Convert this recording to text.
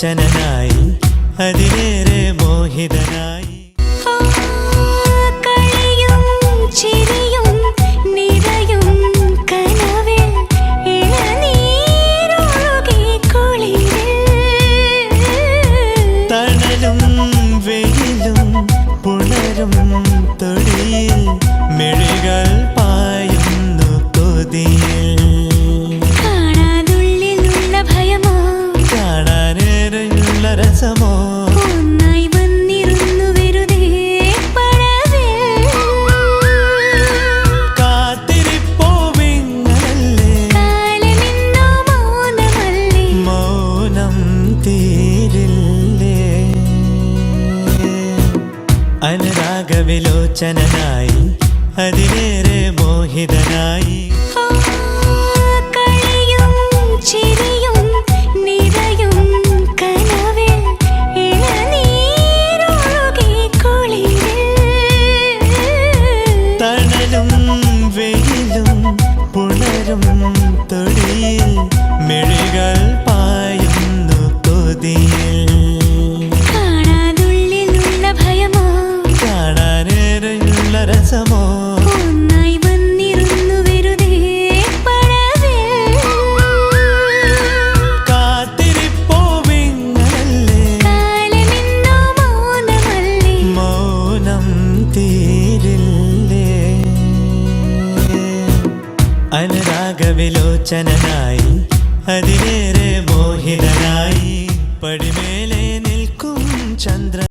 ലോചനനായി അതിലേറെ മോഹിതനായി തൊടിയിൽ മിഴികൾ പായുന്നു കൊതിയിൽ കാണാനുള്ളിലുള്ള ഭയമോ കാണാനേറെയുള്ള രസമോ ഒന്നായി വന്നിരുന്നു വെറുതെ പടവിൽ കാത്തിരിപ്പോ വിങ്ങലല്ലേ കാലമിന്നോ മൗനമല്ലേ മൗനം തീരില്ലേ അനുരാഗവിലോചനനായി അതിലേറെ മോഹിതനായി കളിയും ചിരിയും നിറയും കനവിൽ ഇളനീരൊഴുകി കുളിരിൽ തണലും വെയിലും പുണരും തൊടിയിൽ മിഴികൾ പായുന്നു കൊതിയിൽ കാണാനുള്ളിലുള്ള ഭയമോ കാണാനേറെയുള്ള രസമോ ഒന്നായി വന്നിരുന്നു വെറുതെ പടവിൽ കാത്തിരിപ്പോ വിങ്ങലല്ലേ കാലമിന്നോ മൗനമല്ലേ മൗനം തീരില്ലേ അനുരാഗവിലോചനനായി അതിലേറെ മോഹിതനായി പടിമേലെ നിൽക്കും ചന്ദ്ര